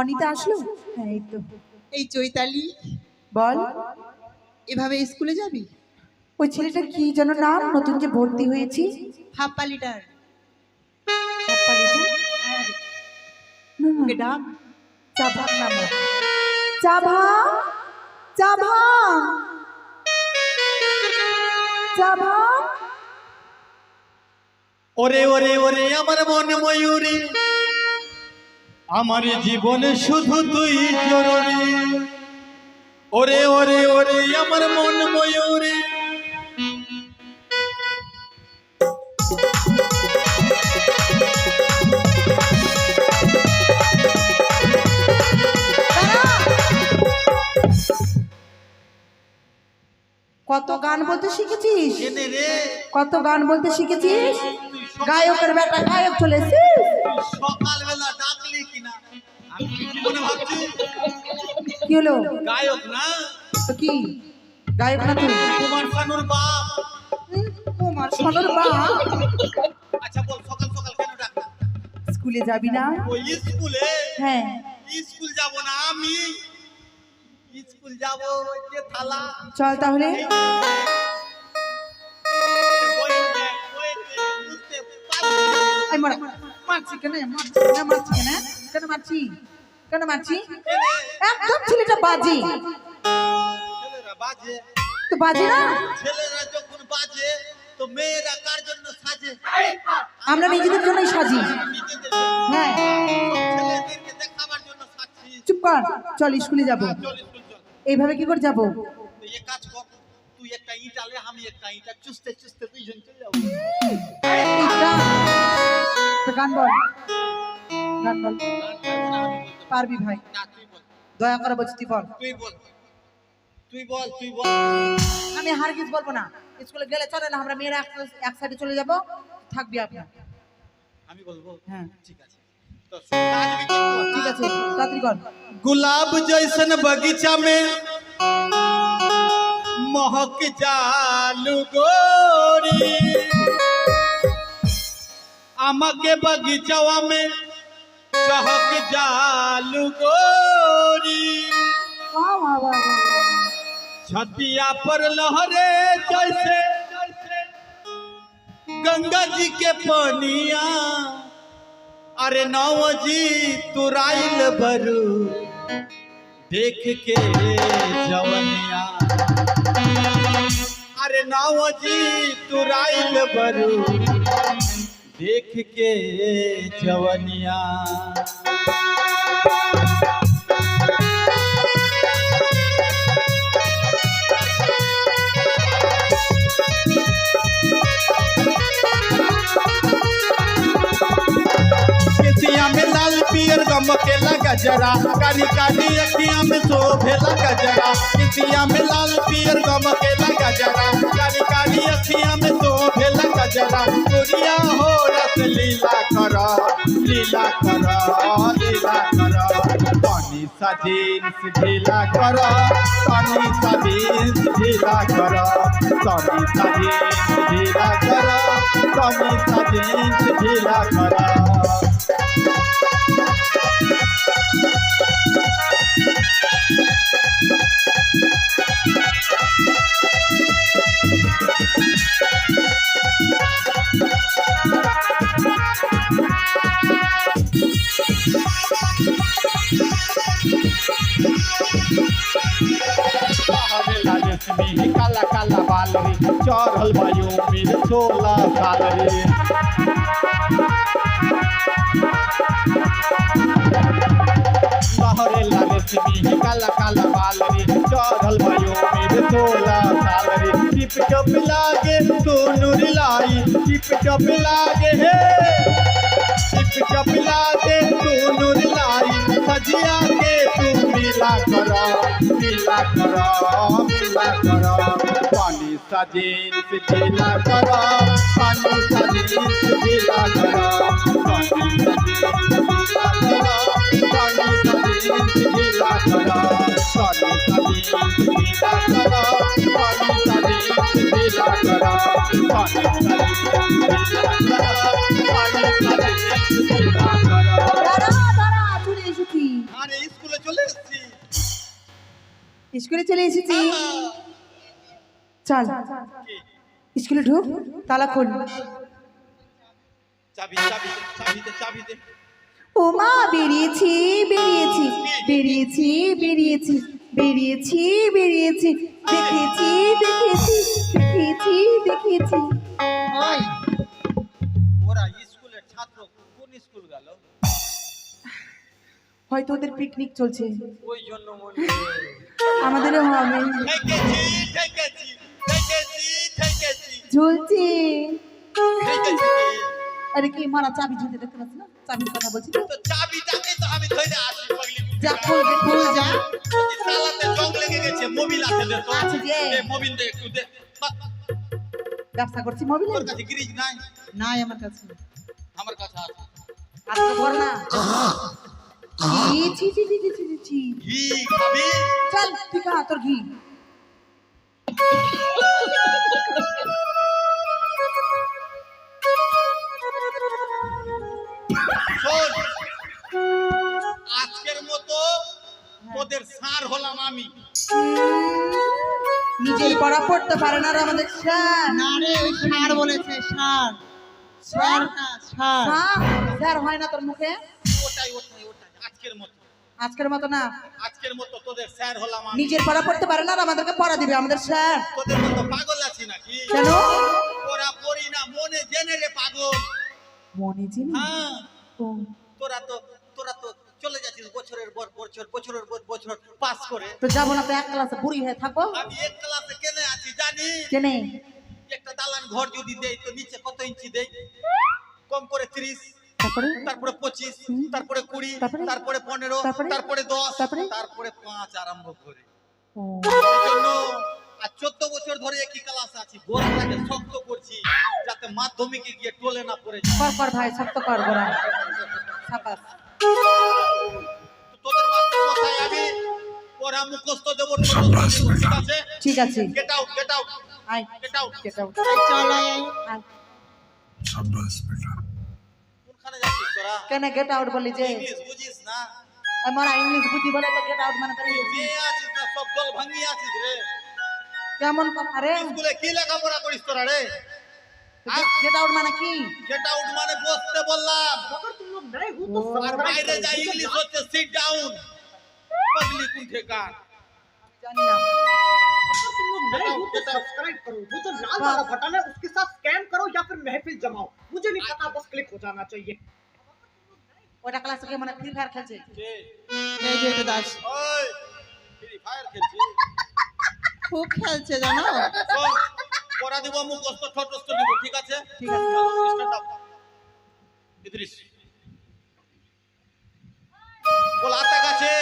অনিতা আসলো? হ্যাঁ এই তো। এই চৈতালি, বল। এভাবে স্কুলে যাবি? ওই ছেলেটা কি যেন নাম, নতুন যে ভর্তি হয়েছি? হাপ্পা লিটার। ওকে ডাক। চাভা নাম। চাভা, চাভা, চাভা। ওরে ওরে ওরে আমার মন ময়ূরী, আমার জীবনে শুধু তুই জরুরি। ওরে ওরে ওরে আমার মন ময়ূরী, কত গান বলতে শিখেছিস? এনে রে কত গান বলতে শিখেছিস? গায়কের বেটা গায়ক চলেছে। সকালবেলা ডাকলি কিনা আমি কি মনে ভাবছি কি হলো? গায়ক না তো কি গায়ক না তুই? কুমার শানুর বাপ। কুমার শানুর বাপ। আচ্ছা বল সকাল সকাল কেন ডাকলি? স্কুলে যাবি না? ওই স্কুলে? হ্যাঁ। স্কুল যাব না আমি, স্কুল যাব ওই যে থালা। চল তাহলে। এই মার, মারছি কেন? মারছি কেন? মারছি কেন? কেন মারছি? কেন মারছি? একদম ছেলেটা বাজে। ছেলেরা বাজে? তো বাজে না? ছেলেরা যখন বাজে তো মেয়েরা কার জন্য সাজে? আমরা নিজেদের জন্যই সাজি। নিজেদের হ্যাঁ। ছেলেদেরকে দেখাবার জন্য সাজছি। চুপ কর, চল স্কুলে যাব। চল স্কুল চল। এইভাবে কি করে যাব? তুই এক কাজ কর, তুই একটা ইট আলে আমি একটা ইটা চুষতে চুষতে দুইজন চলে যাবো। গান বল, গান বল। গান গাইবো না, আমি বলতে পারবি ভাই? পারবো না, তুই বল। দয়া করে বলছি তুই বল। তুই বল, তুই বল, তুই বল। আমি হারগিজ বলবো না। স্কুলে গেলে চলে না, আমরা মেয়েরা এক সাইডে চলে যাব, থাকবি আপনার। আমি বলবো? হ্যাঁ ঠিক আছে। তো কাজ भी কিন্তু ঠিক আছে, তাড়াতাড়ি কর। गुलाब जैसन बगीचा में महक जालू गोरी, आमा के बगीचवा में चहक जालू गोरी, वाह वाह वाह वाह। छतिया पर लहरे जैसे गंगा जी के पनिया, अरे नौजी तुराइल बरू देख के जवनिया, अरे नौजी तुराइल बरू देख के जवनिया। केसिया में लाल पियर गमकेला गजरा, कारी कारी अखियां में शोभेला गजरा। केसिया में लाल पियर गमकेला गजरा, कारी कारी अखियां में शोभेला गजरा। गोरिया हो रस लीला करा, लीला करा, लीला करा। पानी सा जीन्स ढीला करा, पानी सा जीन्स ढीला करा, पानी सा जीन्स ढीला करा, पानी सा जीन्स ढीला करा। काला काला बाल रे, चढ़ल बायू मेरे 16 साल रे। लहरे लाले सिमी काला काला बाल रे, चढ़ल बायू मेरे 16 साल रे। टिप टप लागे तो नूर लाई, टिप टप लागे हे, टिप टप लागे तो नूर लाई। सजिया के तू मिला करो, मिला करो, मिला करो। पानी सा जीन्स ढीला करो, पानी सा जीन्स ढीला करो, पानी सा जीन्स ढीला करो, पानी सा जीन्स ढीला करो, पानी सा जीन्स ढीला करो, पानी सा जीन्स ढीला करो, पानी सा जीन्स ढीला करो, पानी सा जीन्स ढीला करो। দাঁড়া দাঁড়া, চলে এসেছি। আরে স্কুলে চলে এসেছি চল স্কুলে ঢুক তালা খোল চাবি চাবি চাবি দে চাবি দে ও মা বেরিয়েছি বেরিয়েছি বেরিয়েছি বেরিয়েছি বেরিয়েছি বেরিয়েছি দেখেছি দেখেছি দেখেছি দেখেছি ওই ওরা স্কুলের ছাত্র কোন স্কুল গেল হয়তো ওদের পিকনিক চলছে ওই জন্য মনে আমাদেরও হবে ঠেকেছি ঠেকেছি ঠেকেছি ঠেকেছি ঝুলছে ঠেকেছি আরে কি মারা চাবি ঝুলতে দেখতে পাচ্ছ না চাবির কথা বলছি তো তো চাবিটাকে তো আমি ধরে আসি পাগলি যা খুলবে খুল যা তালাতে জং লেগে গেছে মোবিল আছে দে তো আছে যে। দে মোবিল দে একটু দে বাস, ব্যবসা করছি মোবাইলে তোর কাছে গিরিজ নাই নাই আমার কাছে আমার কাছে আছে আজকে বল না ছি ছি ছি ছি ছি ছি ছি ঘি খাবি চল ঠিক আছে তোর ঘি শোন আজকের মতো তোদের সার হলাম আমি নিজেই পড়া পড়তে পারে না আর আমাদের স্যার না রে ওই সার বলেছে সার সার না সার স্যার হয় না তোর মুখে ওটাই ওটাই ওটাই আজকের মতো আজকের মতো না আজকের মতো তোদের স্যার হলাম আমি নিজের পড়া পড়তে পারে না আর আমাদেরকে পড়া দিবে আমাদের স্যার তোদের মতো পাগল আছি নাকি কেন ওরা পড়ি না মনে জেনে রে পাগল মনে চিনি হ্যাঁ ও, তোরা তো চলে যাচ্ছিস বছরের পর বছর বছরের পর বছর পাস করে তো যাবো না তো এক ক্লাসে বুড়ি হয়ে থাকবো আমি এক ক্লাসে কেনে আছি জানি কেনে একটা দালান ঘর যদি দেই তো নিচে কত ইঞ্চি দেই কম করে 30 তারপরে তারপরে 25 তারপরে 20 তারপরে? তারপরে 15 তারপরে? তারপরে 10 তারপরে? তারপরে 5 আরম্ভ করে ও, এই জন্য আর 14 বছর ধরে একই ক্লাসে আছি গোড়াটাকে শক্ত করছি যাতে মাধ্যমিকে গিয়ে টোলে না পড়ে যায় কর কর ভাই শক্ত কর গোড়া সাবাস তো তোদের মাস্টার মশাই আমি পড়া মুখস্থ দেব ঠিক আছে ঠিক আছে গেট আউট আয় গেট আউট get out. এই চল আয় আয়। কোনখানে যাচ্ছিস তোরা কেন গেট আউট বলি যে ইংলিশ বুঝিস না আমার ইংলিশ বুঝি বলে তো গেট আউট মানে করে মেয়ে আছিস না সব দল ভাঙিয়ে আছিস রে কেমন কথা রে স্কুলে কি লেখাপড়া করিস তোরা রে গেট আউট মানে কি গেট আউট মানে বসতে বললাম আর বাইরে যা ইংলিশ হচ্ছে সিট ডাউন পাগলি কোন ठेका জানি না तुम लोग नए हो तो सब्सक्राइब करो वो जो लाल वाला बटन है उसके साथ स्कैम करो या फिर महफिल जमाओ मुझे नहीं पता बस क्लिक हो जाना चाहिए ওটা ক্লাসে কে মানে ফ্রি ফায়ার খেলছে কে এই যে এটা দাস ওই ফ্রি ফায়ার খেলছি খুব খেলছে জানো শোন পড়া দিব মুখস্থ ঠটস্থ দিব ঠিক আছে ঠিক আছে স্টার্ট আপ ইদ্রিস বল আতা গাছে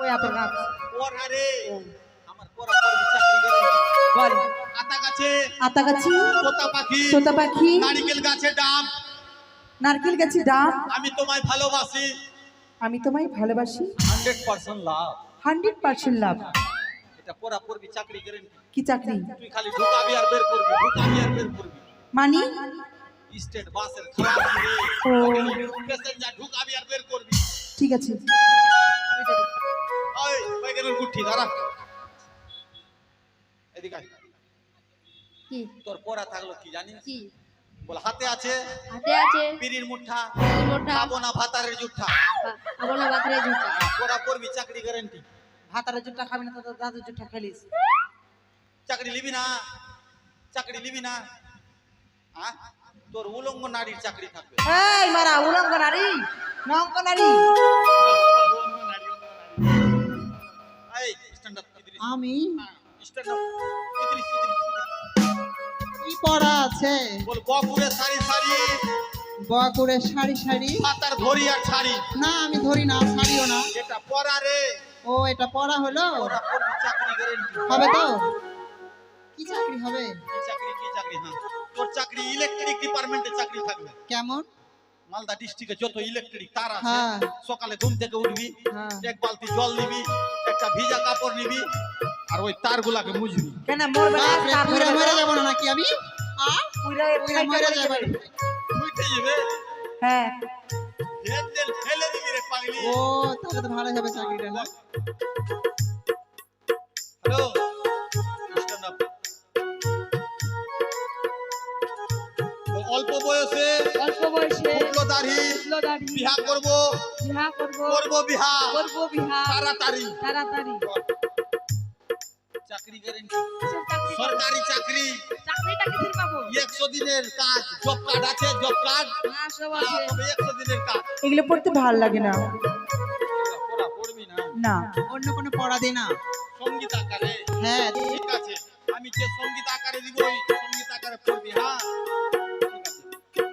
ওই আপের গাছ পড়া রে আমার পড়া পড়বি চাকরি গ্যারান্টি বল আতা গাছে আতা গাছি তোতা তোতা পাখি পাখি নারকেল গাছে ডাব নারকেল গাছি ডাব আমি তোমায় ভালোবাসি আমি তোমায় ভালোবাসি 100% লাভ 100% লাভ এটা পড়া পড়বি চাকরি গ্যারান্টি কি চাকরি তুই খালি ঢুকাবি আর বের করবি ঢুকাবি আর বের করবি মানি স্টেট বাসের খালাসি রে ও প্যাসেঞ্জার ঢুকাবি আর বের করবি ঠিক আছে ওই বাইকের গুঠি দাঁড়া এদিকে আয়। কি তোর পড়া থাকলো কি জানিস কি বল হাতে আছে হাতে আছে বিড়ির মুঠা মোটা খাবো না ভাতারের জুঠা আবার না বাতরে জুতা পড়া পড়বি চাকরি গ্যারান্টি ভাতারে জুটটা খাবি না তো দাদু জুটটা খেলিস চাকরি লিবি না চাকরি লিবি না হ্যাঁ তোর উলঙ্গ নারীর চাকরি থাকবে এই মারা উলঙ্গ নারী নঙ্ক নারী এই স্ট্যান্ড আপ ইদ্রিস আমি স্ট্যান্ড আপ ইদ্রিস কি পড়া আছে বল বকুরে সারি সারি বকুড়ে সারি সারি পাতার ধরি আর ছাড়ি না আমি ধরি না ছাড়িও না এটা পড়া রে ও এটা পড়া হলো পড়া পড়বি চাকরি গ্যারান্টি হবে তো কি চাকরি হবে কি চাকরি হ্যাঁ তোর চাকরি ইলেকট্রিক ডিপার্টমেন্টে চাকরি থাকবে কেমন মালদা ডিস্ট্রিক্টে যত ইলেকট্রিক তার আছে হ্যাঁ। সকালে ঘুম থেকে উঠবি হ্যাঁ। এক বালতি জল নিবি একটা ভিজা কাপড় নিবি আর ওই তারগুলাকে মুছবি কেন মোর বেলা বাপরে, তার পুরা মরে মরে যাবো না নাকি আমি পুরা পুরা মরে যাবো উঠে যাবে হ্যাঁ ফেলে দিবি রে পাগলি ও তাহলে তো ভালো হবে চাকরিটা না হ্যালো অল্প বয়সে অল্প বয়সে ফুটলো দাড়ি উঠলো দাড়ি, বিহা করব বিহা করবো, বিহা করবো বিহা তাড়াতাড়ি তাড়াতাড়ি। চাকরি করেন কিসের চাকরি করবো? সরকারি চাকরি চাকরিটা কিসের পাবো? 100 দিনের কাজ জব কার্ড আছে জব কার্ড হ্যাঁ, সব আছে। 100 দিনের কাজ এগুলো পড়তে ভালো লাগে না। পড়া পড়বি না না, অন্য কোনো পড়া দে না। সঙ্গীত আকারে হ্যাঁ ঠিক আছে আমি যে সঙ্গীত আকারে দিব ওই সঙ্গীত আকারে পড়বি হ্যাঁ ঠিক আছে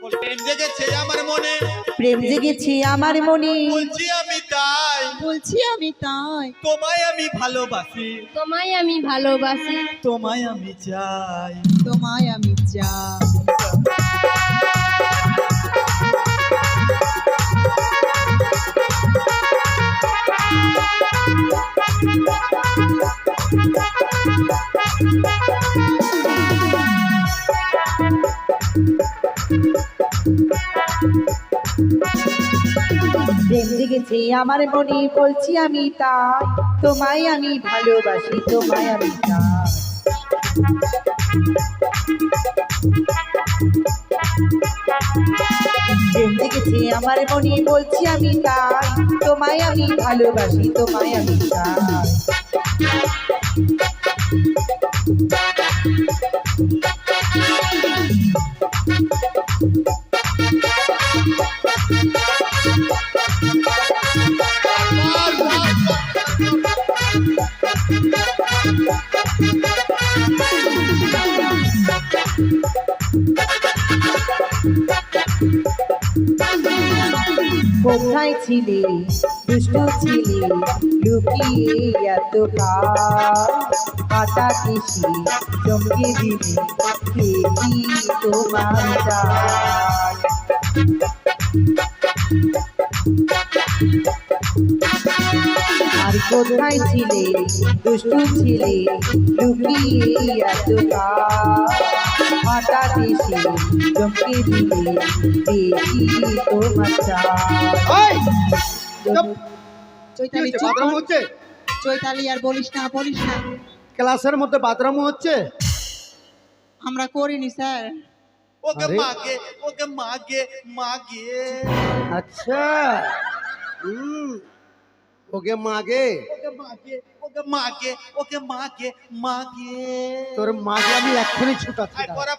বল প্রেম জেগেছে আমার মনে প্রেম জেগেছে আমার মনে, বলছি আমি তাই বলছি আমি তাই, তোমায় আমি ভালোবাসি তোমায় আমি ভালোবাসি, তোমায় আমি চাই তোমায় আমি চাই। প্রেম জেগেছে আমার মনে, বলছি আমি তাই, তোমায় আমি ভালোবাসি, তোমায় আমি চাই। প্রেম জেগেছে আমার মনে, বলছি আমি তাই, তোমায় আমি ভালোবাসি, তোমায় আমি চাই। কোথায় ছিলে দুষ্ট ছিলে লুকিয়ে এত কাটা কেশি চমকে দিলে কে কি তোমার চাই। আর কোথায় ছিলে দুষ্টু ছিলে লুকিয়ে এত কাটা কেশি চমকে দিলে কে কি তোমার চাই। চৈতালি চুপ বাথরুম কর। হচ্ছে চৈতালি আর বলিস না, বলিস না। ক্লাসের মধ্যে বাথরুম হচ্ছে আমরা করিনি স্যার। ওকে আরে? মাগে ওকে মাগে মাগে আচ্ছা ওকে মাগে ওকে মাগে ওকে মাগে ওকে মাগে মাগে তোর মাগে আমি এক্ষুনি ছুটাচ্ছি আই পড়া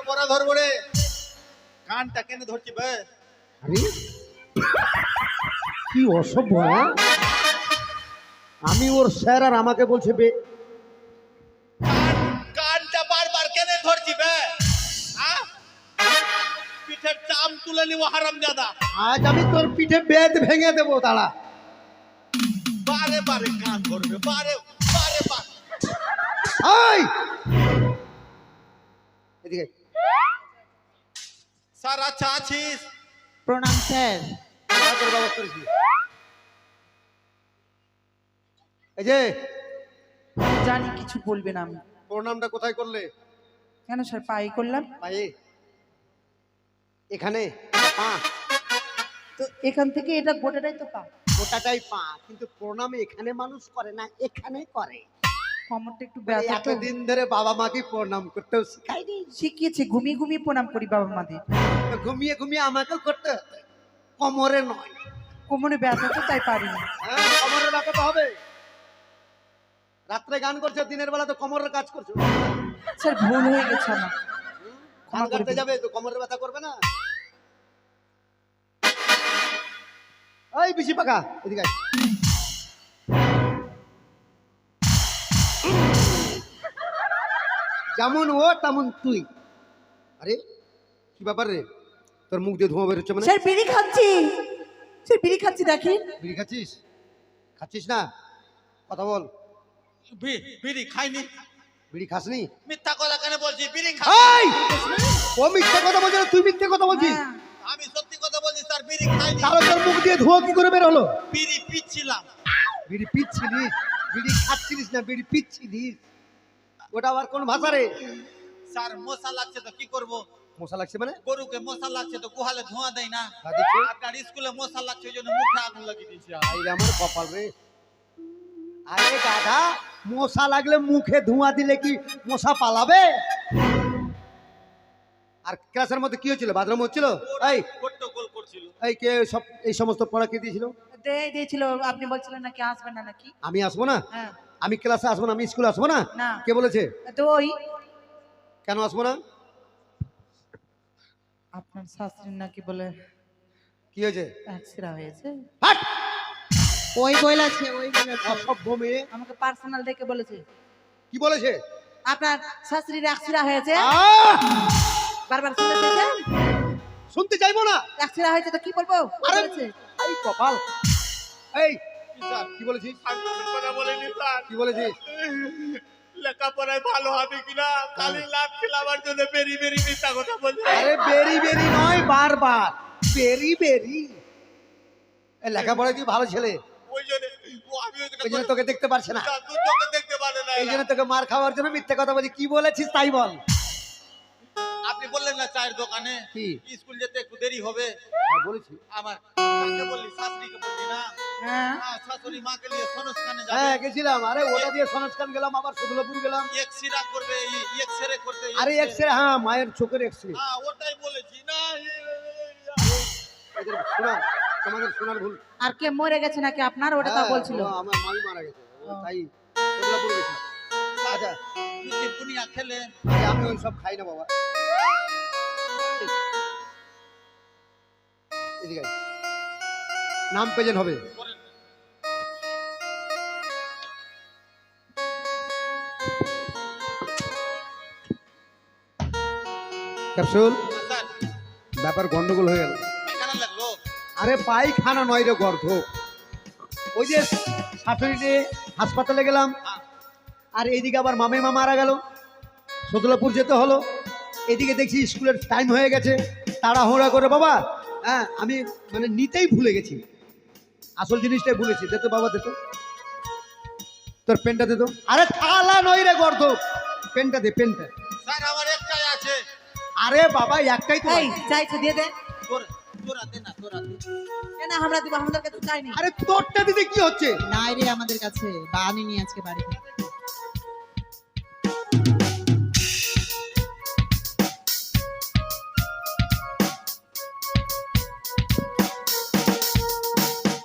পড়া ধরবো রে কানটা কেন ধরছি বে আরে কি অসভ্য হ্যাঁ? আমি ওর স্যার আর আমাকে বলছে বে কানটা বারবার কেন ধরছি বে হ্যাঁ পিঠের চাম তুলে নিব হারামজাদা আজ আমি তোর পিঠে বেদ ভেঙে দেবো দাঁড়া বারে বারে কান ধরবে বারে বারে এই এদিকে স্যার আচ্ছা আছিস প্রণাম স্যার। ভালো করে ব্যবস্থা করেছি। এই যে জানি কিছু বলবে না আমি। প্রণামটা কোথায় করলে কেন স্যার পাই করলাম? পায়ে এখানে পা তো এখান থেকে এটা গোটাটাই তো পা, গোটাটাই পা কিন্তু প্রণাম এখানে মানুষ করে না এখানে করে কমরটা একটু ব্যথা তো। এতদিন ধরে বাবা মাকে প্রণাম করতেও শিখাইনি শিখিয়েছে, ঘুমিয়ে ঘুমিয়ে প্রণাম করি বাবা মাদের। তো ঘুমিয়ে ঘুমিয়ে আমাকেও করতে হতো কোমরে নয় কোমরে ব্যথা তো তাই পারিনি। হ্যাঁ কোমরে ব্যথা তো হবে রাত্রে গান করছো দিনের বেলা তো কোমরের কাজ করছো স্যার ভুল হয়ে গেছে আমার, গান করতে যাবে তো কোমরের ব্যথা করবে না এই বিশি পাকা এদিকে আয়। যেমন ও তেমন তুই আরে কি ব্যাপার রে তোর মুখ দিয়ে ধোঁয়া বেরোচ্ছে মানে স্যার বিড়ি খাচ্ছি, স্যার বিড়ি খাচ্ছি দেখেন। বিড়ি খাচ্ছিস খাচ্ছিস না কথা বল বিড়ি খাইনি বিড়ি খাসনি মিথ্যা কথা কেন বলছি বিড়ি খাই এই ও মিথ্যে কথা বলছে না তুই মিথ্যে কথা বলছিস হ্যাঁ, আমি সত্যি কথা বলছি স্যার বিড়ি খাইনি তাহলে তোর মুখ দিয়ে ধোঁয়া কি করে বের হলো বিড়ি পিচ্ছিলাম বিড়ি পিচ্ছিলিস বিড়ি খাচ্ছিলিস না বিড়ি পিচ্ছিলিস ওটা আবার কোন ভাষা রে স্যার মশা লাগছে তো কি করব মশা লাগছে মানে গরুকে মশা লাগছে তো গুহালে ধোঁয়া দেয় না হ্যাঁ, দিচ্ছে। আপনার স্কুলে মশা লাগছে ওই জন্য মুখে আগুন লাগিয়ে দিয়েছি আরে আমার কপাল রে আরে দাদা মশা লাগলে মুখে ধোঁয়া দিলে কি মশা পালাবে? আর ক্লাসের মধ্যে কি হচ্ছিল? বাথরুম হচ্ছিল? এই গন্ডগোল করছিল। এই কে সব এই সমস্ত পড়া কে দিয়েছিল? দিয়েছিল, আপনি বলছিলেন নাকি আসবেন না নাকি? আমি আসবো না? হ্যাঁ। আমি ক্লাসে আসবো না? আমি স্কুলে আসবো না? না। কে বলেছে? তো ওই কেন আসবো না? আপনার শাস্ত্রী নাকি বলে কি হয়েছে? অ্যাক্সিডেন্ট হয়েছে। হাট! ওই বলেছে, ওই বলেছে। অসভ্য মেয়ে। আমাকে পার্সোনাল ডেকে বলেছে কি বলেছে? আপনার শাস্ত্রীর অ্যাক্সিডেন্ট হয়েছে। আহ! বারবার শুনতে পেয়েছেন? শুনতে চাইবো না। অ্যাক্সিডেন্ট হয়েছে তো কি বলবো? আরে বলেছে। এই কপাল। এই কি স্যার? কি বলেছিস? আমি কোনো কথা বলিনি স্যার। কি বলেছিস? লেখাপড়ায় ভালো হবে কিনা খালি লাভ খেলাবার জন্য বেরি বেরি মিথ্যা কথা বলছে। আরে বেরি বেরি নয়, বারবার বেরি বেরি। এই লেখাপড়ায় তুই ভালো ছেলে, ওই জন্য আমি ওই জন্য তোকে দেখতে পারছে না। তুই তোকে দেখতে পারে না এই জন্য তোকে মার খাওয়ার জন্য মিথ্যে কথা বলছি। কি বলেছিস তাই বল। আপনি বললেন না চায়ের দোকানে কি? স্কুল যেতে একটু দেরি হবে। হ্যাঁ, বলেছি। আমার কাকে বললি? শাশুড়িকে বললি না? হ্যাঁ। হ্যাঁ, শাশুড়ি মাকে নিয়ে সনস্কানে হ্যাঁ যাবে। গেছিলাম। আরে ওটা দিয়ে সনস্কান গেলাম, আবার সদুলাপুর গেলাম। এক্সরে করবে, এক্সরে করতে। আরে এক্সরে, হ্যাঁ মায়ের চোখের এক্সরে। হ্যাঁ, ওটাই বলেছি না। এদের শোনা, তোমাদের শোনার ভুল। আর কে মরে গেছে নাকি আপনার? ওটা তো হ্যাঁ, বলছিল। ও আমার মামি মারা গেছে, ও তাই সদুলাপুর গেছিলাম। আচ্ছা তুই যে বুনিয়া খেলে আরে আমি ওই সব খাই না বাবা। এদিকে আয়। নাম প্রেজেন্ট হবে। ক্যাপসুল, স্যার ব্যাপার গন্ডগোল হয়ে গেল। পায়খানা লাগলো। আরে পায়খানা নয় রে, গর্ধ। ওই যে শাশুড়ি হাসপাতালে গেলাম, আর এইদিকে আবার মামের মা মারা গেল, সদুলাপুর যেতে হলো। এদিকে দেখছি স্কুলের টাইম হয়ে গেছে, তাড়াহুড়া করে বাবা, হ্যাঁ আমি মানে নিতেই ভুলে গেছি, আসল জিনিসটাই ভুলেছি। দে তো বাবা, দে তো তোর পেনটা দে তো। আরে থালা নয় রে গর্ধ, পেনটা দে, পেনটা। স্যার আমার একটাই আছে। আরে বাবা একটাই তো। এই চাইছে দিয়ে দে। তোরা দে না, তোরা দে। কেন আমরা দিব? আমাদের কাছে চাইনি। আরে তোরটা দিতে কি হচ্ছে? নাই রে আমাদের কাছে, বা আনিনি আজকে বাড়ি থেকে।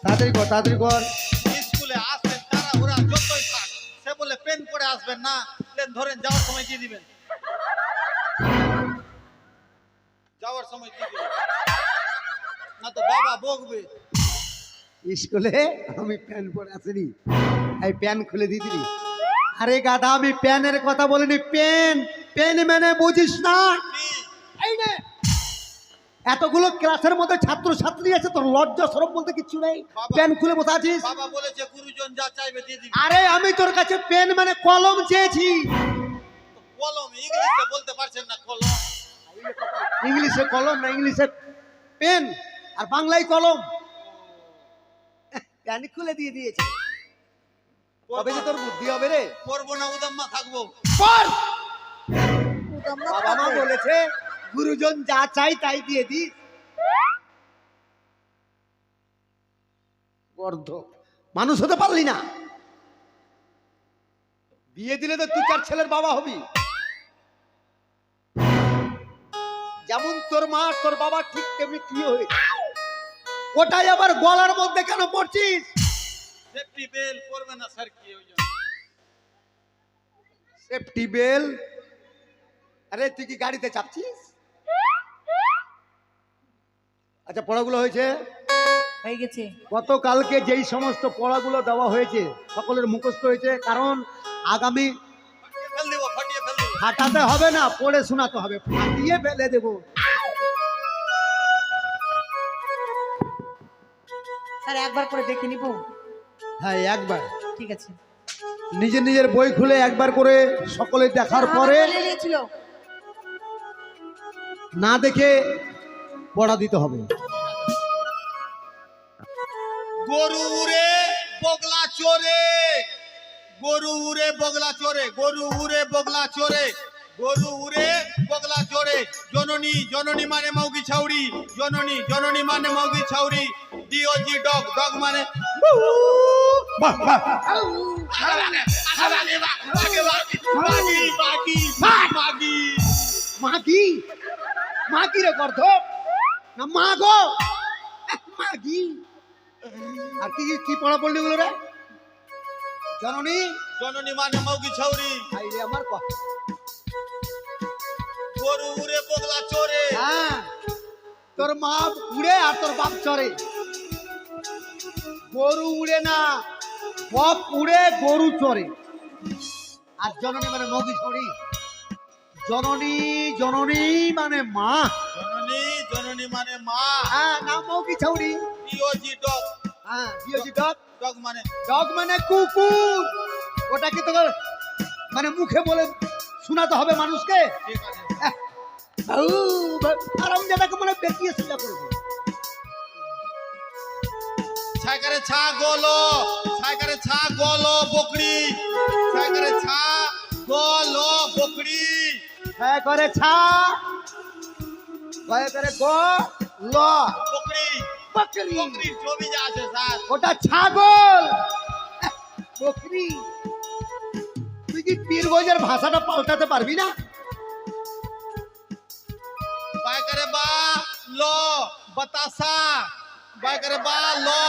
তাড়াতাড়ি কর, তাড়াতাড়ি কর। স্কুলে আসবেন তাড়াহুড়া যতই থাক, সে বলে পেন পরে আসবেন না, পেন ধরেন যাওয়ার সময় দিয়ে দিবেন। যাওয়ার সময় দিয়ে দিবেন, না তো বাবা বকবে। স্কুলে আমি প্যান পরে আসিনি, এই প্যান খুলে দিয়ে দিলি। আরে গাধা, আমি প্যানের কথা বলিনি, পেন। পেন মানে বুঝিস না? কি? এই নে, এতগুলো ক্লাসের মধ্যে ছাত্র ছাত্রী আছে, তোর লজ্জা শরম বলতে কিচ্ছু নেই? বাবা। পেন খুলে বসে আছিস। বাবা বলেছে গুরুজন যা চাইবে দিয়ে দিবে। আরে আমি তোর কাছে পেন মানে কলম চেয়েছি। কলম ইংলিশে বলতে পারছেন না, কলম। ইংলিশে কলম না, ইংলিশে পেন, আর বাংলায় কলম। প্যান খুলে দিয়ে দিয়েছে। কবে যে তোর বুদ্ধি হবে রে? করবো না উদাম্মা থাকবো। পর। বাবা মা বলেছে গুরুজন যা চাই তাই দিয়ে দিস। গর্ধ, মানুষ হতে পারলি না? বিয়ে দিলে তো তুই চার ছেলের বাবা হবি। যেমন তোর মা তোর বাবা ঠিক তেমনি তুই হয়ে, ওটাই আবার গলার মধ্যে কেন পড়ছিস? সেফটি বেল করবে না স্যার, কি ওই জন্য। Safety bell? আরে তুই কি গাড়িতে চাপছিস? আচ্ছা পড়াগুলো হয়েছে? হয়ে গেছে। গতকালকে যেই সমস্ত পড়াগুলো দেওয়া হয়েছে সকলের মুখস্থ হয়েছে, কারণ আগামী ফেল দেবো, ফাটিয়ে ফেল দেবো। ফাটাতে হবে না, পড়ে শোনাতে হবে, ফাটিয়ে ফেলে দেবো। স্যার একবার করে দেখে নিব। হ্যাঁ একবার ঠিক আছে। নিজের নিজের বই খুলে একবার করে সকলে দেখার পরে নিয়েছিল না দেখে পড়া দিতে হবে। গরু উড়ে বগলা চোরে, গরু উড়ে বগলা চোরে, গরু উড়ে বগলা চোরে, গরু উড়ে বগলা চড়ে, জননী জননী মানে মৌগি ছাউরি, জননী জননী মানে মৌগি ছাউরি, ডিওজি ডগ, ডগ মানে মা কি মা কি রে গর্ধপ না মা গো মা কি আর কি কি পড়া পড়লি গুলো রে জননী জননী মানে মৌগি ছাউরি, আই রে আমার কো গরু উড়ে বগলা চড়ে। হ্যাঁ তোর মা উড়ে আর তোর বাপ চড়ে, গরু উড়ে না বাপ উড়ে গরু চড়ে। আর জননী মানে মৌগি ছড়ি, জননী জননী মানে মা, জননী জননী মানে মা, হ্যাঁ না মৌগি ছড়ি, ডিওজি ডগ, হ্যাঁ ডিওজি ডগ, ডগ মানে ডগ মানে কুকুর। ওটাকে তো মানে মুখে বলে শোনাতে হবে মানুষকে। ঠিক আছে। আরাম যেটাকে মানে বেঁকিয়ে সোজা করবে। ছাইকারে ছা গলো, ছাইকারে ছা গলো বকরি, ছাইকারে ছা গলো বকরি, হ্যাঁ করে ছা গয়ে করে গো ল বকরি বকরি, বকরির ছবি যা আছে স্যার। ওটা ছাগল বকরি। তুই কি পীরগঞ্জের ভাষাটা পাল্টাতে পারবি না? বাইকারে বা লো বাতাসা, বাইকারে বা লো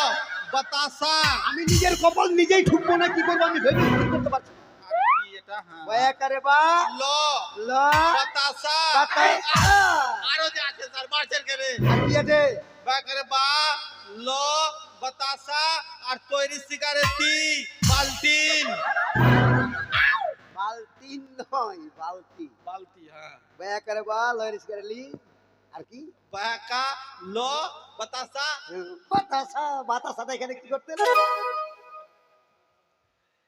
বাতাসা। আমি নিজের কপাল নিজেই ঠুকবো না, কি করবো আমি ভেবে ঠিক করতে পারছি না। আর কি এটা? হ্যাঁ গয়ে করে বা লো ল বাতাসা। বাতাসা। আরো যে আছে স্যার মার্চের করে আর কি আছে? বাইকারে বা লো বাতাসা আর তৈরি সিগারেটি বালতিন। বালতিন নয় বালতি। বালতি হ্যাঁ। গয়ে করে বা লরিস করে লি আর কি বাকা লো বাতাসা। বাতাসা। বাতাসাটা এখানে কি করতে না?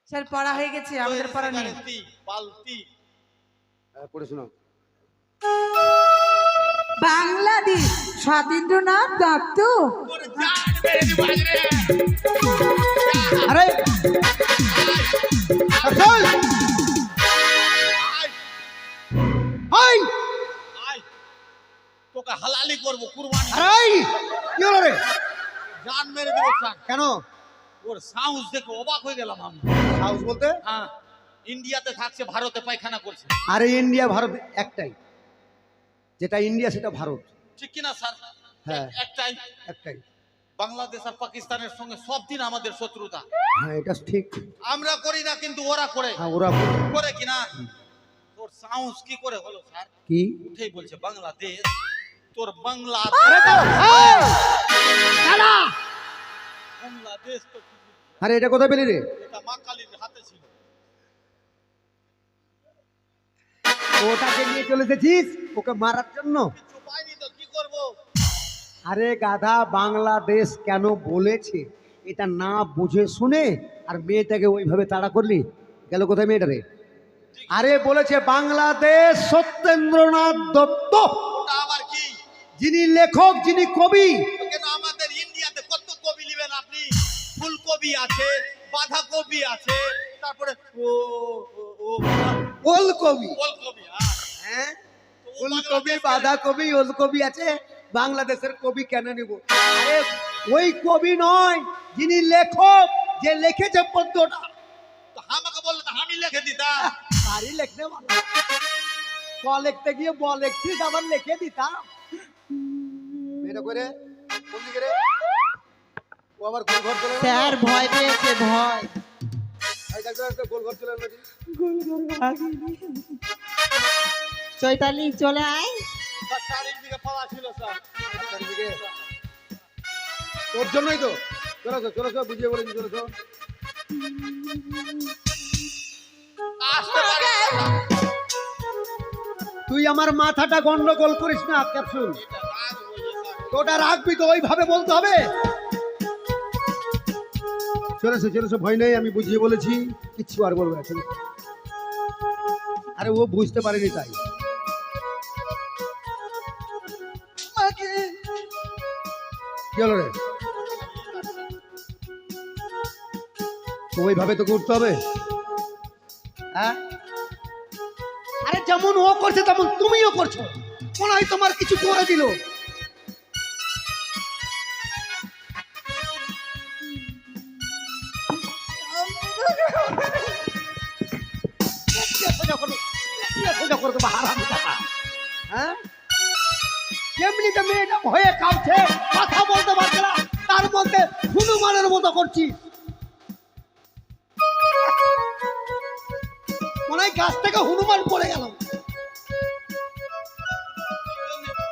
স্যার পড়া হয়ে গেছে, আমাদের পড়া নেই। সিগারেটি বালতি। পড়ে শোনো। বাংলাদেশ স্বাধীন্দ্রনাথ দত্ত। আরে চল হাই আয় তোকে হালালি করবো কুরবানি। আরে কি হলো রে? জান মেরে দেবো স্যার। কেন ওর সাহস দেখে অবাক হয়ে গেলাম আমি। সাহস বলতে? হ্যাঁ ইন্ডিয়াতে থাকছে, ভারতে পায়খানা করছে। আরে ইন্ডিয়া ভারত একটাই, যেটা ইন্ডিয়া সেটা ভারত। ঠিক কিনা স্যার? হ্যাঁ। একটাই। একটাই। বাংলাদেশ আর পাকিস্তানের সঙ্গে সব দিন আমাদের শত্রুতা। হ্যাঁ এটা ঠিক। আমরা করি না কিন্তু ওরা করে। হ্যাঁ ওরা করে কিনা? তোর সাহস কি করে হলো স্যার? কি উঠেই বলছে বাংলাদেশ, তোর বাংলা আরে তো দাদা বাংলাদেশ তো কি? আরে এটা কোথায় পেলি রে? এটা মা কালীর হাতে ছিল। ওটাকে নিয়ে চলে এসেছিস ওকে মারার জন্য? কিছু পাইনি তো কি করবো? আরে গাধা, বাংলাদেশ কেন বলেছে এটা না বুঝে শুনে আর মেয়েটাকে ওইভাবে তাড়া করলি, গেল কোথায় মেয়েটা রে? আরে বলেছে বাংলাদেশ সত্যেন্দ্রনাথ দত্ত, ওটা আবার কি? যিনি লেখক, যিনি কবি। কেন আমাদের ইন্ডিয়াতে কত কবি নেবেন আপনি? ফুলকপি আছে, বাঁধাকপি আছে, তারপরে ও ও ওলকবি, ফুলকপি। হ্যাঁ ফুলকবি, বাঁধাকবি, ওলকবি আছে। বাংলাদেশের কবি কেন নিব? আরে ওই কবি নয়, যিনি লেখক, যে লিখেছে পদ্যটা। তো আমাকে বললে তো আমি লিখে দিতাম। আরে লিখতে ভালো, ক লিখতে গিয়ে ব লিখছিস, আবার লিখে দিতাম। এটা করে কোন দিকে রে? ও আবার গোল ঘর চলে। স্যার ভয় পেয়েছে, ভয়। এই দেখো একটা গোল ঘর চলে নাকি? চৈতালি চলে আয়। চারিদিকে পাওয়া ছিল স্যার। চারিদিকে তোর জন্যই তো। চলো চলো বুঝিয়ে বলেছি, চলো চলো। আসতে পারি না। তুই আমার মাথাটা গন্ডগোল করিস না ক্যাপসুল। এটা রাগ হয়ে স্যার। তোটা রাখবি তো ওইভাবে বলতে হবে। চলেছে ভয় নেই, আমি বুঝিয়ে বলেছি, কিচ্ছু আর বলবো না। চলো। আরে ও বুঝতে পারেনি তাই। কি হলো রে? তো ওইভাবে তো করতে হবে। হ্যাঁ আরে যেমন ও করছে তেমন তুমিও করছো, মনে হয় তোমার কিছু করে দিল। হ্যাঁ, এমনিতে মেয়েটা হয়ে কাঁপছে, কথা বলতে পারছে না, তার মধ্যে হনুমানের মতো করছি। মনে হয় গাছ থেকে হনুমান পড়ে গেল।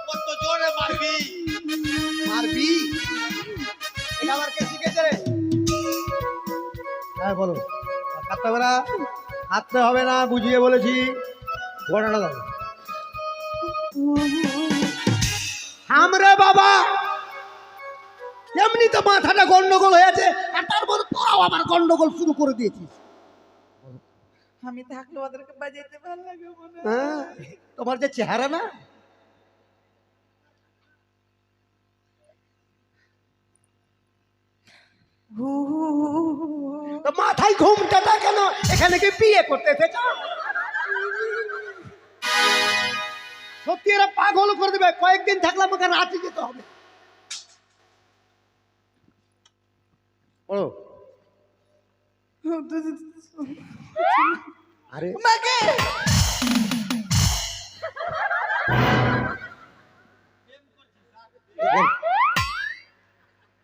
কত জোরে মারবি? মারবি? এটা আবার কে শিখেছে রে? হ্যাঁ বলো। কাটতে হবে না, হাঁটতে হবে না, বুঝিয়ে বলেছি। ঘটনা দাও। হামরে বাবা, এমনি তো মাথাটা গন্ডগোল হয়েছে, আর তার মধ্যে তোরাও আবার গন্ডগোল শুরু করে দিয়েছিস। আমি থাকলে ওদেরকে বাজাইতে ভালো লাগে মনে হয়। হ্যাঁ, তোমার যে চেহারা না, হু হু হু হু হু। তো মাথায় ঘুমটাটা কেন? এখানে কি বিয়ে করতে এসেছ? সত্যি এরা পাগল করে দেবে। কয়েকদিন থাকলে আমাকে রাঁচি যেতে হবে। বলো। আরে মাকে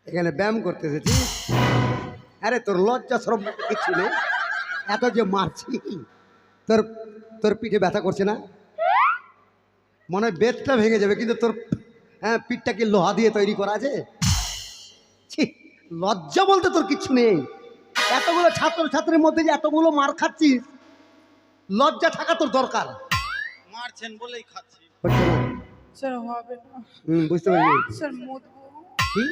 এখানে ব্যায়াম করতে এসেছি? আরে তোর লজ্জা শরম কিছু নেই? এত যে মারছি, তোর তোর পিঠে ব্যথা করছে না? মনে হয় বেতটা ভেঙে যাবে, কিন্তু তোর হ্যাঁ পিঠটা কি লোহা দিয়ে তৈরি করা আছে? ছি, লজ্জা বলতে তোর কিচ্ছু নেই। এতগুলো ছাত্রছাত্রীর মধ্যে যে এতগুলো মার খাচ্ছিস, লজ্জা থাকা তোর দরকার। মারছেন বলেই খাচ্ছি। হচ্ছে না? স্যার হবে না বুঝতে পারছি। স্যার মুদবো কি?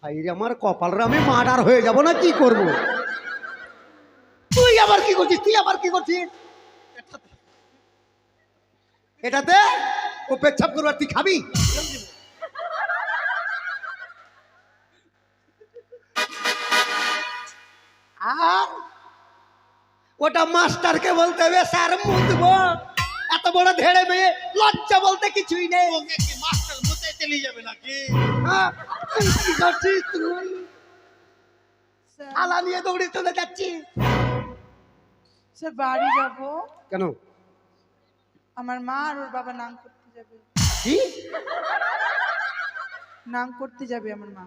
আরে আমার কপালরা, আমি মার্ডার হয়ে যাব না, কি করব? তুই আবার কি করছিস? তুই আবার কি করছিস? এটাতে ও পেচ্ছাপ করবার তুই খাবি? আর ওটা মাস্টারকে বলতে হবে স্যার মুতবো। এত বড় ধেড়ে মেয়ে, লজ্জা বলতে কিছুই নেই। ওকে কি মাস্টার মুতে চলে যাবে নাকি? হ্যাঁ, তুই কি করছিস? তুই স্যার থালা নিয়ে দৌড়ে চলে যাচ্ছিস স্যার বাড়ি যাবো। কেন? আমার মা আর ওর বাবা নাম করতে যাবে। কি? নাম করতে যাবে আমার মা।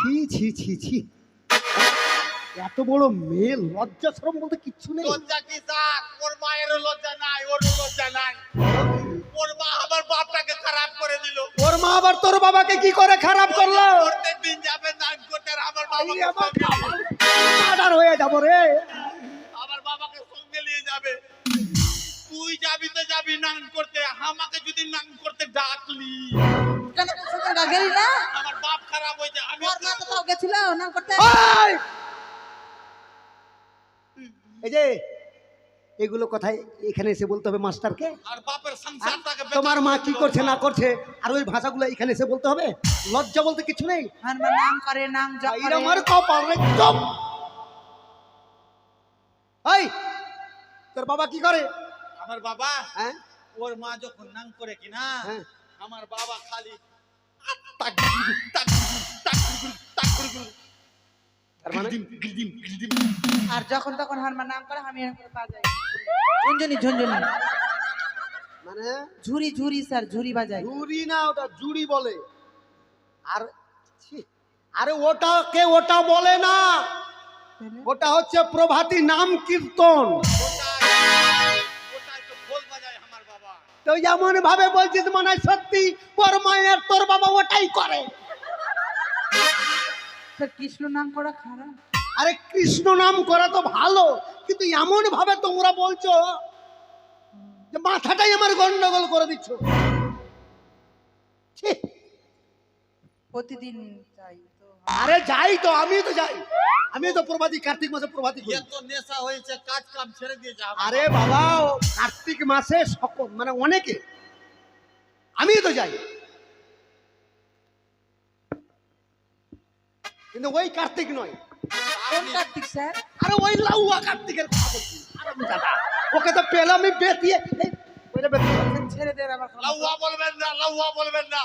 ছি ছি ছি ছি, এত বড় মেয়ে, লজ্জা শরম বলতে কিচ্ছু নেই। লজ্জা কি স্যার? ওর মায়েরও লজ্জা নাই, ওরও লজ্জা নাই। ওর মা আমার বাপটাকে খারাপ করে দিল। ওর মা আবার তোর বাবাকে কি করে খারাপ করলো? প্রত্যেক দিন যাবে নাম করতে, আর আমার বাবাকে আমার সঙ্গে নিয়ে- মার্ডার হয়ে যাবো রে। আমার বাবাকে সঙ্গে নিয়ে যাবে। তুই যাবি তো যাবি নাম করতে, আমাকে যদি নাম করতে ডাকলি, কেন তোর সঙ্গে গেলি না? আমার বাপ খারাপ হয়ে যায়। আমি ওর মা তো তাও গেছিল নাম করতে। ওই! এই যে এগুলো কথাই এখানে এসে বলতে হবে মাস্টারকে? আর বাপের সংসারটাকে তোমার মা কি করছে না করছে আর ওই ভাষাগুলো এখানে এসে বলতে হবে? লজ্জা বলতে কিছু নেই। আমার মা নাম করে, নাম জপ করে। আমার কপাল রে, চুপ! এই, তোর বাবা কি করে? আমার বাবা, হ্যাঁ ওর মা যখন নাম করে কিনা, হ্যাঁ। আমার বাবা খালি তাক তাক তাক তাক করে তার মানে আর যখন তখন আমার মা নাম করে আমি এরকম করে বাজাই। ঝুনঝুনি ঝুনঝুনি মানে ঝুরি ঝুরি স্যার, ঝুরি বাজাই। জুড়ি না, ওটা জুড়ি বলে। আর ছি, আরে ওটাকে ওটা বলে না, ওটা হচ্ছে প্রভাতী নাম কীর্তন। ওটাই তো ঢোল বাজায় আমার বাবা। তো যেমন ভাবে বলছিস মনে হয় সত্যি তোর মায়ের তোর বাবা ওটাই করে। স্যার কৃষ্ণ নাম করা খারাপ? আরে কৃষ্ণ নাম করা তো ভালো, কিন্তু এমন ভাবে তোমরা বলছো যে মাথাটাই আমার গন্ডগোল করে দিচ্ছ। ছি! প্রতিদিন যাই তো। আরে যাই তো, আমি তো যাই, আমি তো প্রভাতী, কার্তিক মাসে প্রভাতী করি। এত নেশা হয়েছে, কাজ কাম ছেড়ে দিয়ে যাও। আরে বাবা, ও কার্তিক মাসে সকল মানে অনেকে, আমি তো যাই, কিন্তু ওই কার্তিক নয়। কোন কার্তিক স্যার? আরে ওই লাউয়া কার্তিকের কথা বলছি। আরে দাদা, ওকে তো পেলাম আমি বেতিয়ে এই, ওইটা বেতিয়ে। ছেড়ে দে রে, আবার খারাপ। লাউয়া বলবেন না, লাউয়া বলবেন না।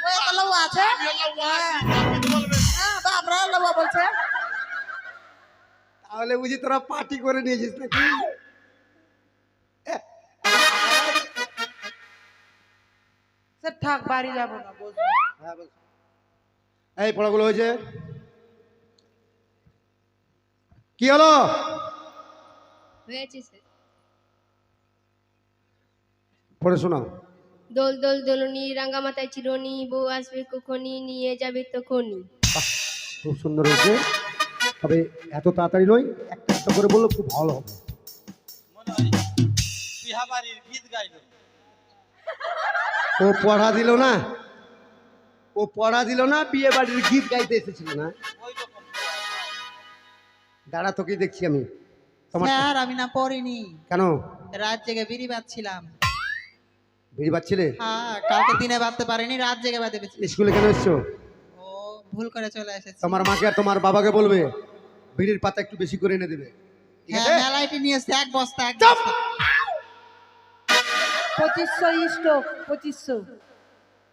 ওই একটা লাউয়া আছে। আমি লাউয়া আছি, আপনি বলবেন। হ্যাঁ, বাপরা লাউয়া বলছে। তাহলে বুঝি তোরা পার্টি করে নিয়েছিস নাকি? সে থাক, বাড়ি যাবো না, বলছি। হ্যাঁ, বল। এই পড়াগুলো হয়েছে কি হলো? হয়েছে স্যার। পড়ে শোনাও। দোল দোল দোলনি রাঙ্গা মাথায় চিরনি, বউ আসবে কখনই, নিয়ে যাবে তখনই। খুব সুন্দর হয়েছে, তবে এত তাড়াতাড়ি নয়, একটা একটা করে বললে খুব ভালো হবে। মনে হয় বিহাবাড়ির গীত গাইলো। ও পড়া দিল না, ও পড়া দিল না, বিয়ে বাড়ির গীত গাইতে এসেছিল না। ওই রকম। দাঁড়া, তোকেই দেখছি আমি। তোমার স্যার আমি না পড়িনি, কেন রাত জেগে বিড়ি বাঁধছিলাম। বিড়ি বাজছিলে? হ্যাঁ, কালকে দিনে বাঁধতে পারিনি, রাত জেগে বাঁধে পেয়েছি। স্কুলে কেন এসছো? ও ভুল করে চলে এসেছি। তোমার মাকে আর তোমার বাবাকে বলবে বিড়ির পাতা একটু বেশি করে এনে দেবে, ঠিক হ্যাঁ, আছে? মেলাইটি নিয়ে এসছে এক বস্তা, এক চুপ! বস্তা। 2500 স্টক, 2500।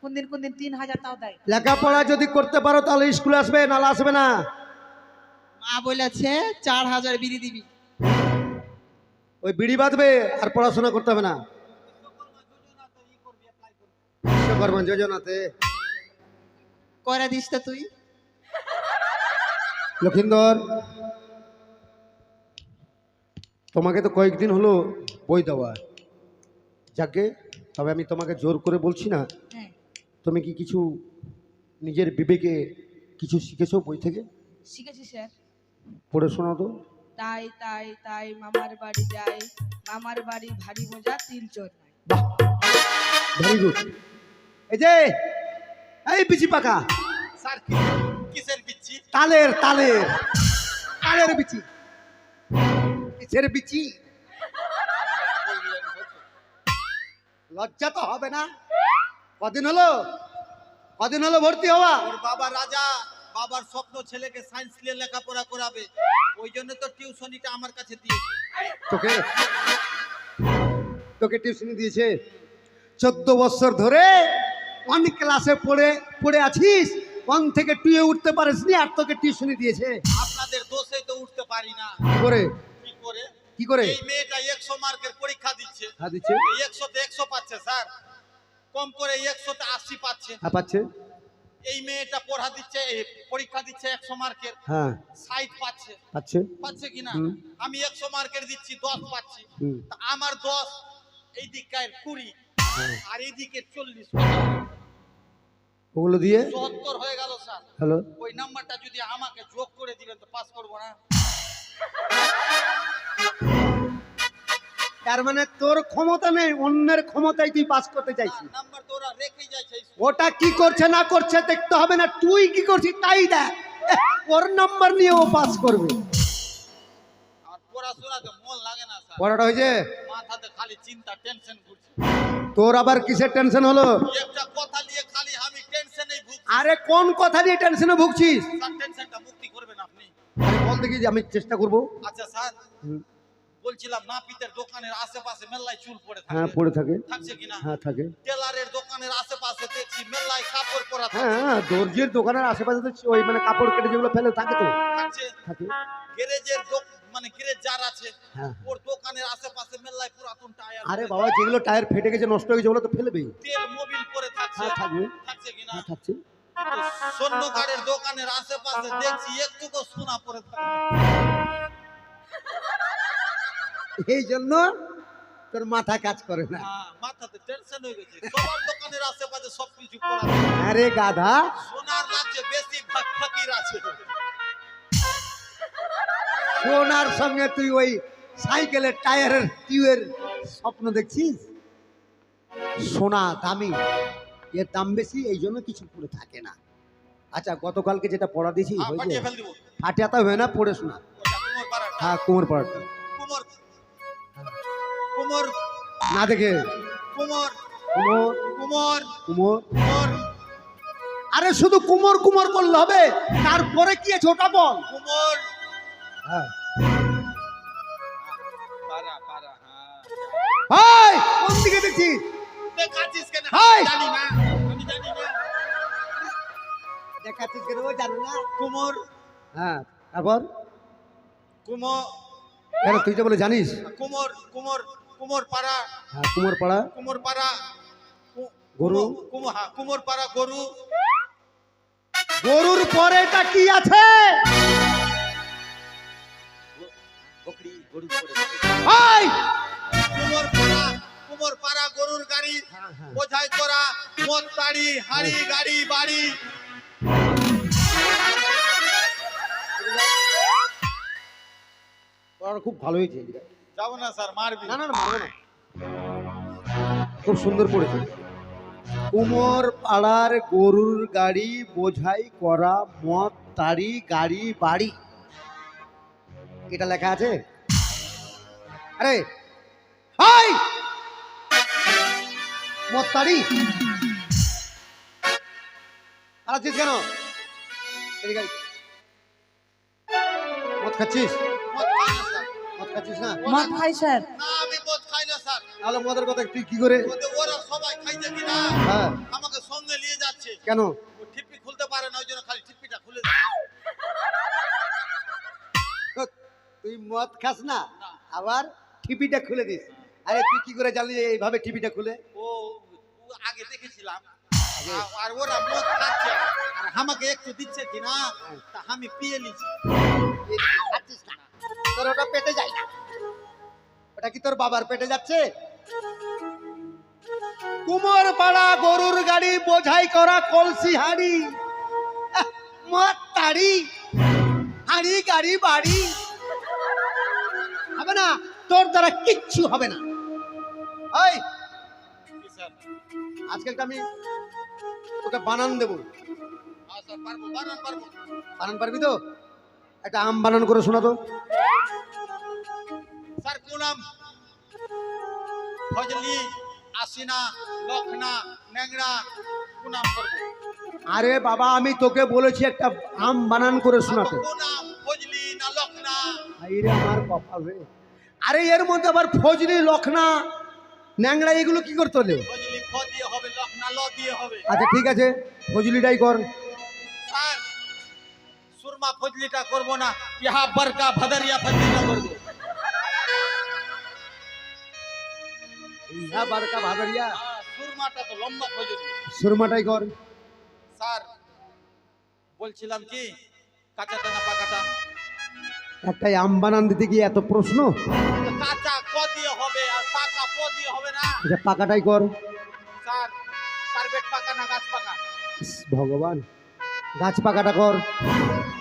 কোন দিন 3000 তাও দেয়। লেখাপড়া যদি করতে পারো তাহলে স্কুলে আসবে, নাহলে আসবে না। মা বলেছে 4000 বিড়ি দিবি। ওই বিড়ি বাঁধবে আর পড়াশোনা করতে হবে না। বিশ্বকর্মা যোজনাতে করে দিস তো তুই। লক্ষিন্দর, তোমাকে তো কয়েকদিন হলো বই দেওয়া, যাকে তবে আমি তোমাকে জোর করে বলছি না। হ্যাঁ, তুমি কি কিছু নিজের বিবেকে কিছু শিখেছো বই থেকে? শিখেছি স্যার। পড়ে শোনাও তো। তাই তাই তাই মামার বাড়ি যায়, মামার বাড়ি ভারী মজা, তিল চোর নাই। বাহ, ভেরি গুড। এই যে এই বিচি পাকা, স্যার কিসের বিচ্ছি? তালের তালের তালের বিচি, কিসের বিচি? লজ্জা তো হবে না? কদিন হলো ভর্তি হওয়া? ওর বাবা রাজা, বাবার স্বপ্ন ছেলেকে সায়েন্স নিয়ে লেখাপড়া করাবে, ওই জন্য তো টিউশনিটা আমার কাছে দিয়েছে। তোকে তোকে টিউশনি দিয়েছে? 14 বছর ধরে অনেক ক্লাসে পড়ে আছিস, 1 থেকে 2 এ উঠতে পারিসনি, আর তোকে টিউশনি দিয়েছে? আপনাদের দোষে তো উঠতে পারি না। কি করে? কি করে? কি করে? এই মেয়েটা 100 মার্কের পরীক্ষা দিচ্ছে, হ্যাঁ দিচ্ছে। 100 তে 100 পাচ্ছে স্যার, কম করে 100 তে 80 পাচ্ছে। হ্যাঁ পাচ্ছে। এই মেয়েটা পড়া দিচ্ছে, এই পরীক্ষা দিচ্ছে 100 মার্কের, হ্যাঁ 60 পাচ্ছে। পাচ্ছে। পাচ্ছে কিনা? হুম। আমি 100 মার্কের দিচ্ছি, 10 পাচ্ছি। হুম। তা আমার 10, এই দিককার 20, আর এই দিকে 40, ওগুলো দিয়ে 74 হয়ে গেল স্যার। হ্যালো, ওই নাম্বারটা যদি আমাকে যোগ করে দিবেন তো পাস করবো না? তার মানে তোর ক্ষমতা নেই, অন্যের ক্ষমতায় তুই পাস করতে চাইছিস। নাম্বার তো ওরা রেখেই যাচ্ছে। ওটা কি করছে না করছে দেখতে হবে না, তুই কি করছিস তাই দেখ। ওর নাম্বার নিয়ে ও পাস করবে। আর পড়াশোনাতে মন লাগে না স্যার, পড়াটা হয়েছে? মাথাতে খালি চিন্তা, টেনশন ঘুরছে। তোর আবার কিসের টেনশন হলো? একটা কথা নিয়ে খালি আমি টেনশনেই ভুগছি। আরে কোন কথা নিয়ে টেনশনে ভুগছিস? স্যার টেনশনটা মুক্তি করবেন আপনি? আরে বল দেখি, যে আমি চেষ্টা করব। আচ্ছা স্যার, বলছিলাম নাপিতের দোকানের আশেপাশে মেলায় চুল পড়ে থাকে। হ্যাঁ পড়ে থাকে। থাকছে কিনা? হ্যাঁ থাকে। টেলারের দোকানের আশেপাশে দেখছি মেলায় কাপড় পরা হ্যাঁ থাকে। হ্যাঁ, দর্জির দোকানের আশেপাশে তো ওই মানে কাপড় কেটে যেগুলো ফেলে থাকে তো থাকছে। থাকে। গ্যারেজের মানে গ্যারেজ যার আছে, হ্যাঁ। ওর দোকানের আশেপাশে মেলায় পুরাতন টায়ার, আরে বাবা, যেগুলো টায়ার ফেটে গেছে, নষ্ট হয়ে গেছে, ওগুলো তো ফেলবেই। তেল মোবিল পরে থাকছে। হ্যাঁ থাকবে। থাকছে কিনা? হ্যাঁ থাকছে। স্বর্ণকারের দোকানের আশেপাশে দেখছি একটুকু সোনা পরে থাকে। এই জন্য তোর মাথা কাজ করে না। হ্যাঁ, মাথাতে টেনশন হয়ে গেছে। সবার দোকানের আশেপাশে সবকিছু পরা থাকে। আরে গাধা, সোনার লাগছে বেশি, ফকির আছে। সোনার সঙ্গে তুই ওই সাইকেলের টায়ারের টিউবের স্বপ্ন দেখছিস? সোনা দামি, এর দাম বেশি, এই জন্য কিছু পড়ে থাকে না। আচ্ছা, গতকালকে যেটা পড়া দিয়েছি হ্যাঁ, হয়েছে? পাঠিয়ে ফেল দিব। ফাটিয়াতা হয় না, পড়ে শোনা। ওটা কুমোর পাড়াটা। হ্যাঁ কুমোর পাড়াটা কুমোর কুমোর না দেখে। কুমোর কুমোর কুমোর কুমোর, কুমোর আরে শুধু কুমোর কুমোর করলে হবে, তারপরে কি আছে ওটা বল। কুমোর হ্যাঁ পাড়া পাড়া। হ্যাঁ হাই কোন দিকে দেখছিস? দেখাচ্ছিস কেন? হাই! জানি না, আমি জানি না। দেখাচ্ছিস কেন ও জানো না? কুমোর হ্যাঁ তারপর কুমোর কেন তুই তো বলে জানিস? কুমোর কুমোর কুমোর পাড়া হ্যাঁ কুমোরপাড়া কুমোর পাড়া গরু। কুমোর পাড়া গরু। গরুর পরেটা কি আছে? বকরি গরু হাই কুমোর পাড়া গরুর গাড়ি হ্যাঁ, হ্যাঁ। বোঝাই করা মদ তাড়ি হাড়ি গাড়ি বাড়ি। পড়াটা খুব ভালো হয়েছে। যাবো না স্যার, মারবি না না না মারবো না, খুব সুন্দর পড়েছে। কুমোর পাড়ার গরুর গাড়ি বোঝাই করা মদ তাড়ি গাড়ি বাড়ি, এটা লেখা আছে। আরে হাই মদ তাড়ি আছিস কেন? এদিকে আয়। মদ খাচ্ছিস? মদ খাই না স্যার। মদ খাচ্ছিস না? মদ খাই স্যার। না আমি মদ খাই না স্যার। তাহলে মদের কথা তুই কি করে? ওরা সবাই খাইছে কিনা হ্যাঁ আমাকে সঙ্গে নিয়ে যাচ্ছে। কেন? ও ঠিপি খুলতে পারে না, ওই জন্য খালি ঠিপিটা খুলে দেয়। তুই মদ খাস না আবার টিপিটা খুলে দিস? আরে তুই কি করে জানলি যে এইভাবে টিপিটা খুলে? ও ও আগে দেখেছিলাম, আর ওরা মদ খাচ্ছে আর আমাকে একটু দিচ্ছে কিনা, তা আমি পিয়ে নিচ্ছি। খাচ্ছিস না? তোর ওটা পেটে যায় না? ওটা কি তোর বাবার পেটে যাচ্ছে? কুমোর পাড়া গরুর গাড়ি বোঝাই করা কলসি হাড়ি, মদ তাড়ি হাড়ি গাড়ি বাড়ি। হবে না, তোর দ্বারা কিচ্ছু হবে না। এই কি স্যার? আজকালটা আমি তোকে বানান দেবো। হ্যাঁ স্যার, পারবো, বানান পারবো। বানান পারবি তো? একটা আম বানান করে শোনা তো। স্যার কোন নাম? ফজলি, আসিনা, লখনা, ন্যাংরা, কোন নাম করবো? আরে বাবা আমি তোকে বলেছি একটা আম বানান করে শোনাতে। কোন নাম? ফজলি না লখনা? আরে আমার কপাল রে। আরে এর মধ্যে আবার ফজলি লখনা ন্যাংরা এগুলো কি করতে হলো? ফজলি খ দিয়ে হবে, লখনা ল দিয়ে হবে। আচ্ছা ঠিক আছে ফজলিটাই কর। স্যার সুরমা ফজলিটা করবো না, ইহা বরকা ভদরিয়া ফজলিটা করবো। ইহা বারকা ভাদরিয়া, হ্যাঁ, সুরমাটা তো লম্বা ফজলি। সুরমাটাই কর। স্যার বলছিলাম কি, কাঁচাটা না পাকাটা? একটাই আম বানান দিতে গিয়ে এত প্রশ্ন। কাঁচা ক দিয়ে হবে আর পাকা প দিয়ে হবে না। আচ্ছা পাকাটাই কর। স্যার কার্পেট পাকা না গাছ পাকা? ইস, ভগবান গাছ পাকাটা কর।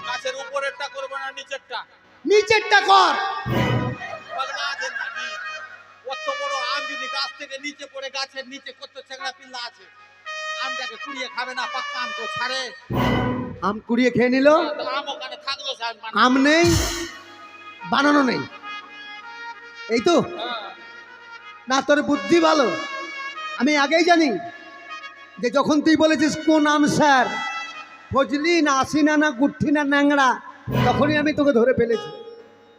গাছের উপরেরটা করবো না নিচেরটা? নিচেরটা কর। পাগলা আছেন নাকি? কত বড় আম যদি গাছ থেকে নিচে পড়ে, গাছের নিচে কত ছেঁকড়া পিল্লা আছে, আমটাকে কুড়িয়ে খাবে না? পাক্কা আম তো ছাড়ে। আম কুড়িয়ে খেয়ে নিল, তো আম ওখানে থাকলো স্যার। আম নেই বানানো নেই, এই তো না? তোর বুদ্ধি ভালো, আমি আগেই জানি যে যখন তুই বলেছিস কোন আম স্যার, ফজলি না আসিনা না গুঠি না ন্যাংরা, তখনই আমি তোকে ধরে ফেলেছি।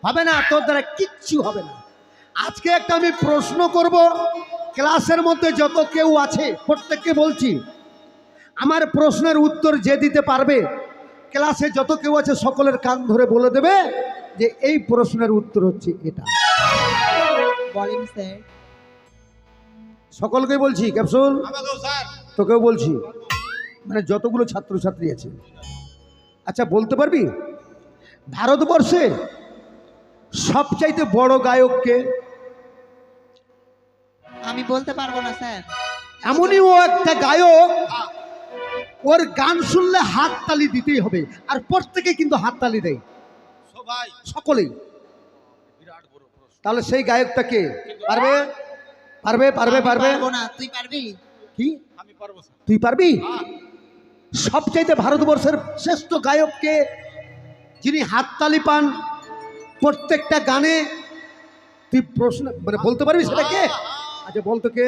হবে না, তোর দ্বারা কিচ্ছু হবে না। আজকে একটা আমি প্রশ্ন করব, ক্লাসের মধ্যে যত কেউ আছে প্রত্যেককে বলছি, আমার প্রশ্নের উত্তর যে দিতে পারবে, ক্লাসে যত কেউ আছে সকলের কান ধরে বলে দেবে যে এই প্রশ্নের উত্তর হচ্ছে এটা। বলেন স্যার। সকলকেই বলছি, ক্যাপসুল আমাকেও স্যার। তোকেও বলছি, মানে যতগুলো ছাত্রছাত্রী আছে। আচ্ছা বলতে পারবি ভারতবর্ষে সবচাইতে বড় গায়ককে? আমি বলতে পারবো না স্যার। এমনই ও একটা গায়ক, ওর গান শুনলে হাত তালি দিতেই হবে, আর প্রত্যেকে কিন্তু হাত তালি দেয়, সবাই সকলেই। বিরাট বড় প্রশ্ন। তাহলে সেই গায়কটা কে? পারবে পারবে পারবে আমি পারবে পারবো না, তুই পারবি? কি আমি পারবো স্যার। তুই পারবি? হ্যাঁ। সবচাইতে ভারতবর্ষের শ্রেষ্ঠ গায়ককে, যিনি হাততালি পান প্রত্যেকটা গানে, তুই প্রশ্ন মানে বলতে পারবি সেটা কে? আচ্ছা বলতো কে?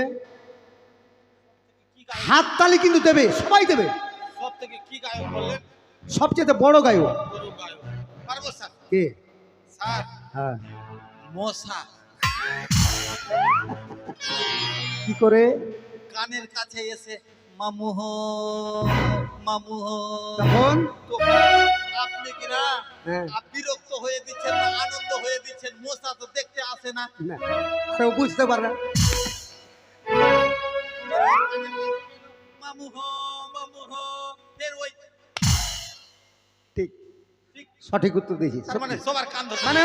কি গায়ক? হাততালি কিন্তু দেবে, সবাই দেবে। সব থেকে কি গায়ক বললেন? সবচেয়ে বড় গায়ক বড় গায়ক। পারবো স্যার। কে? স্যার হ্যাঁ মশা। কি করে? কানের কাছে এসে মামুহ মামুহ। তখন আপনি কি না হ্যাঁ। বিরক্ত হয়ে দিচ্ছেন না আনন্দ হয়ে দিচ্ছেন? মশা তো দেখতে আসে না। না, কেউ বুঝতে পারে না। মামুহ মামুহ, ফের ওই ঠিক, সঠিক উত্তর দিয়েছিস। তার মানে সবার কান ধরে। মানে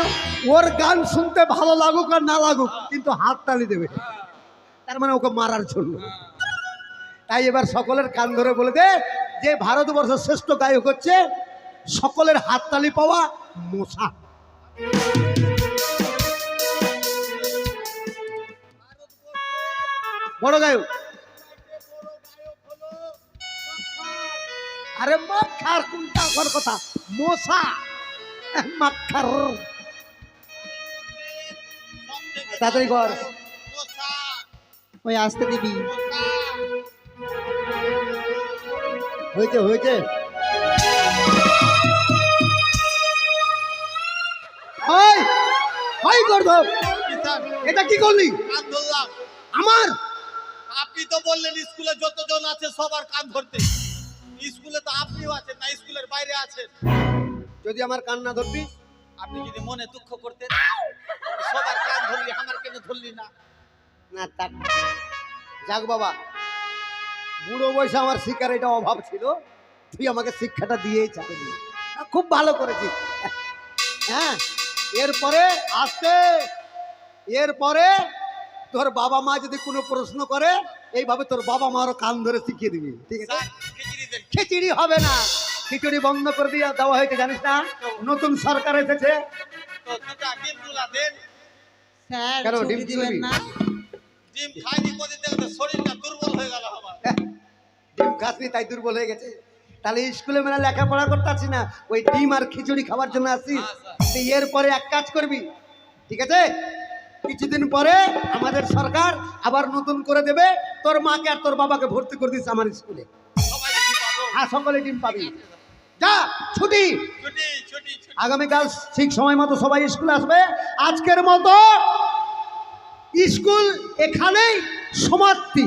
ওর গান শুনতে ভালো লাগুক আর না লাগুক, কিন্তু হাত তালি দেবে, তার মানে ওকে মারার জন্য। তাই এবার সকলের কান ধরে বলে দে যে ভারতবর্ষের শ্রেষ্ঠ গায়ক হচ্ছে সকলের হাততালি পাওয়া মশা। বড় গায়ক। আরে মাখার কোনটা ওর কথা? মশা মাখার। তাড়াতাড়ি কর। মশা ওই আসতে দিবি। মশা। হয়েছে হয়েছে। ওই ওই গর্ধব, এটা কি করলি? কান ধরলাম। আমার আপনি তো বললেন স্কুলে যতজন আছে সবার কান ধরতে। স্কুলে তো আপনিও আছেন না, স্কুলের বাইরে আছেন। যদি আমার কান না ধরবি, আপনি যদি মনে দুঃখ করতেন সবার কান ধরলি, আমার কেন ধরলি না? না থাক, যাক বাবা, বুড়ো বয়সে আমার শিক্ষার এটা অভাব ছিল, তুই আমাকে শিক্ষাটা দিয়েই চাকরি। খুব ভালো করেছিস। হ্যাঁ, এরপরে আসতে, এরপরে তোর বাবা মা যদি কোনো প্রশ্ন করে এইভাবে তোর বাবা মারও কান ধরে শিখিয়ে দিবি, ঠিক আছে? স্যার, খিচুড়ি দেন। খিচুড়ি হবে না, খিচুড়ি বন্ধ করে দিয়ে দেওয়া হয়েছে, জানিস না? নতুন সরকার এসেছে। তো দুটা ডিম তুলা দেন। স্যার কেন, ছুটি ডিম দিবেন দিবি? না? ডিম খাইনি কদিন থেকে তো শরীরটা দুর্বল হয়ে গেল আমার। ডিম খাসনি তাই দুর্বল হয়ে গেছে। তাহলে স্কুলে মেলা লেখাপড়া করতে আসি না, ওই ডিম আর খিচুড়ি খাওয়ার জন্য আসিস। তুই এরপরে এক কাজ করবি, ঠিক আছে? কিছুদিন পরে আমাদের সরকার আবার নতুন করে দেবে, তোর মাকে আর তোর বাবাকে ভর্তি করে দিস আমার স্কুলে। সবাই ডিম পাবো। হ্যাঁ, সকলে ডিম পাবি। যা, ছুটি। ছুটি ছুটি ছুটি। আগামীকাল ঠিক সময় মতো সবাই স্কুলে আসবে। আজকের মতো স্কুল এখানেই সমাপ্তি।